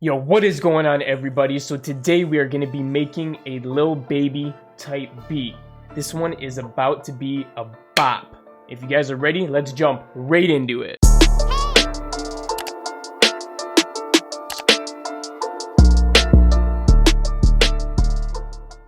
Yo, what is going on, everybody? So today we are going to be making a Lil Baby type beat. This one is about to be a bop. If you guys are ready, let's jump right into it.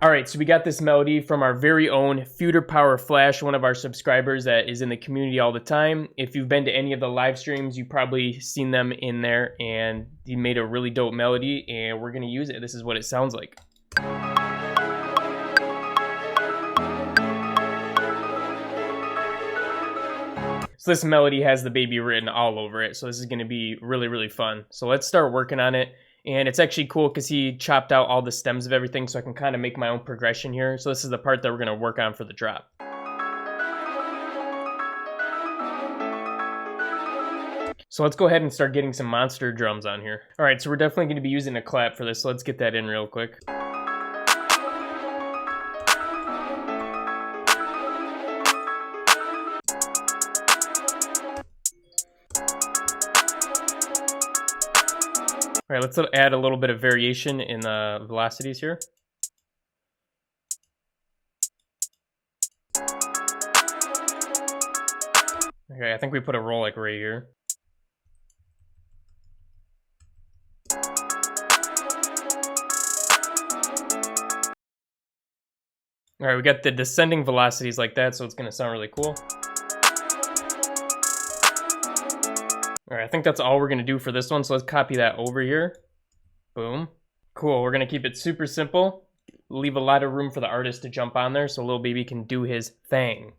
Alright, so we got this melody from our very own Future Power Flash, one of our subscribers that is in the community all the time. If you've been to any of the live streams, you've probably seen them in there, and he made a really dope melody, and we're going to use it. This is what it sounds like. So this melody has the baby written all over it, so this is going to be really, really fun. So let's start working on it. And it's actually cool because he chopped out all the stems of everything, so I can kind of make my own progression here. So this is the part that we're going to work on for the drop. So let's go ahead and start getting some monster drums on here. All right, so we're definitely going to be using a clap for this, so let's get that in real quick. All right, let's add a little bit of variation in the velocities here. Okay, I think we put a roll like right here. All right, we got the descending velocities like that, so it's gonna sound really cool. All right, I think that's all we're gonna do for this one, so let's copy that over here. Boom. Cool, we're gonna keep it super simple. Leave a lot of room for the artist to jump on there so Lil Baby can do his thing.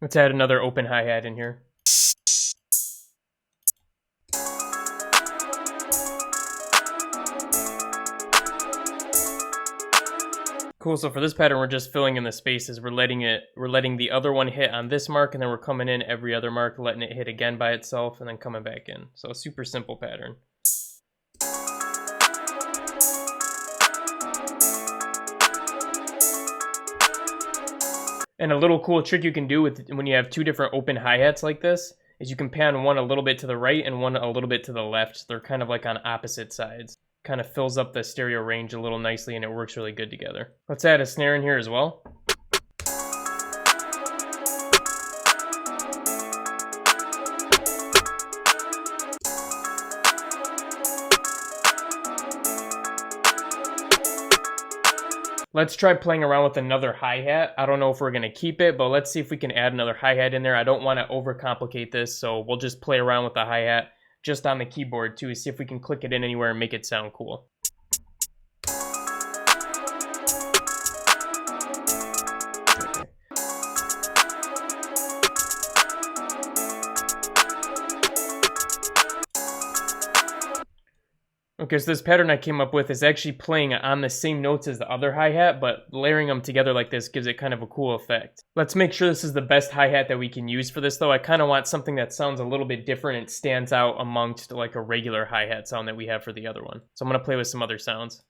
Let's add another open hi-hat in here. Cool, so for this pattern, we're just filling in the spaces. We're letting the other one hit on this mark, and then we're coming in every other mark, letting it hit again by itself, and then coming back in. So a super simple pattern. And a little cool trick you can do when you have two different open hi-hats like this is you can pan one a little bit to the right and one a little bit to the left. They're kind of like on opposite sides. Kind of fills up the stereo range a little nicely, and it works really good together. Let's add a snare in here as well. Let's try playing around with another hi-hat. I don't know if we're going to keep it, but let's see if we can add another hi-hat in there. I don't want to overcomplicate this, so we'll just play around with the hi-hat just on the keyboard too, see if we can click it in anywhere and make it sound cool. Okay, so this pattern I came up with is actually playing on the same notes as the other hi-hat, but layering them together like this gives it kind of a cool effect. Let's make sure this is the best hi-hat that we can use for this though. I kind of want something that sounds a little bit different and stands out amongst like a regular hi-hat sound that we have for the other one. So I'm going to play with some other sounds.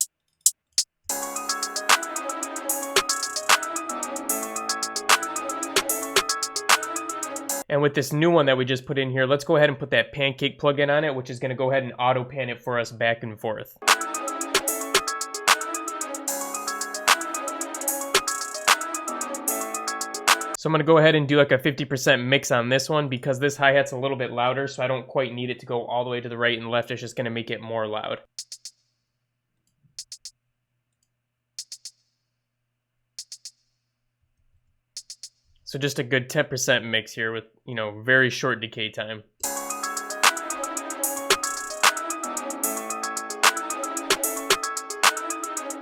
And with this new one that we just put in here, let's go ahead and put that pancake plugin on it, which is going to go ahead and auto pan it for us back and forth. So I'm going to go ahead and do like a 50% mix on this one because this hi-hat's a little bit louder, so I don't quite need it to go all the way to the right and left. It's just going to make it more loud. So just a good 10% mix here with, you know, very short decay time.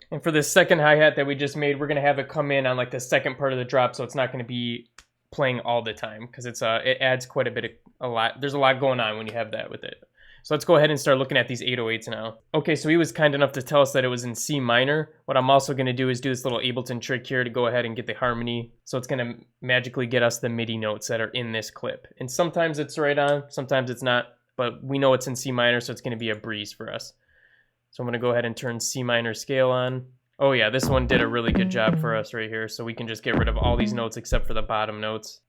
And for this second hi-hat that we just made, we're going to have it come in on like the second part of the drop, so it's not going to be playing all the time because it adds quite a bit of there's a lot going on when you have that with it. So let's go ahead and start looking at these 808s now. Okay, so he was kind enough to tell us that it was in C minor. What I'm also going to do is do this little Ableton trick here to go ahead and get the harmony. So it's going to magically get us the MIDI notes that are in this clip. And sometimes it's right on, sometimes it's not, but we know it's in C minor, so it's going to be a breeze for us. So I'm going to go ahead and turn C minor scale on. Oh yeah, this one did a really good job for us right here. So we can just get rid of all these notes except for the bottom notes.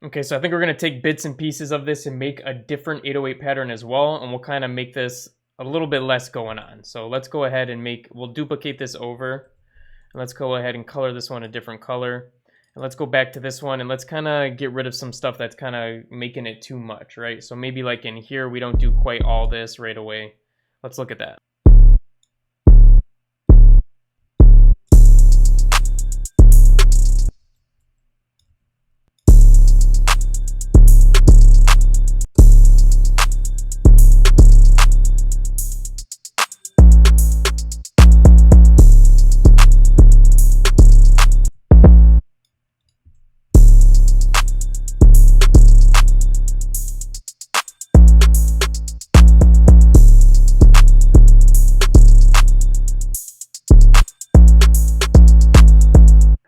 Okay, so I think we're going to take bits and pieces of this and make a different 808 pattern as well, and we'll kind of make this a little bit less going on. So let's go ahead and we'll duplicate this over, and let's go ahead and color this one a different color. And let's go back to this one, and let's kind of get rid of some stuff that's kind of making it too much, right? So maybe like in here, we don't do quite all this right away. Let's look at that.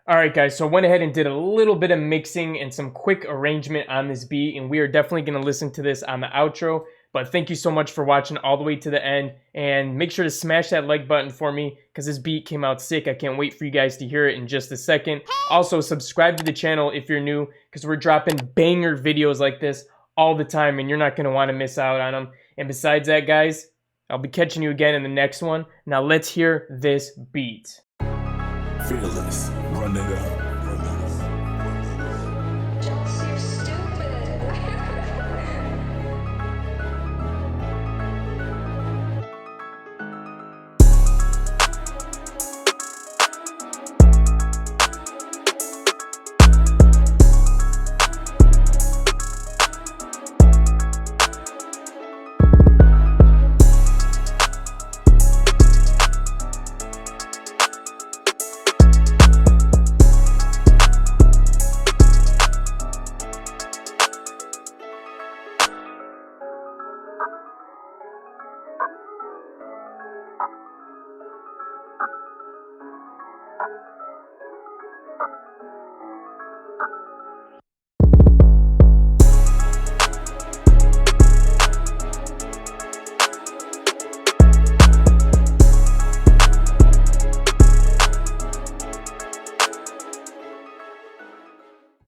Alright guys, so I went ahead and did a little bit of mixing and some quick arrangement on this beat, and we are definitely going to listen to this on the outro. But thank you so much for watching all the way to the end, and make sure to smash that like button for me because this beat came out sick. I can't wait for you guys to hear it in just a second. Also, subscribe to the channel if you're new because we're dropping banger videos like this all the time, and you're not going to want to miss out on them. And besides that, guys, I'll be catching you again in the next one. Now let's hear this beat. Fearless, run it up.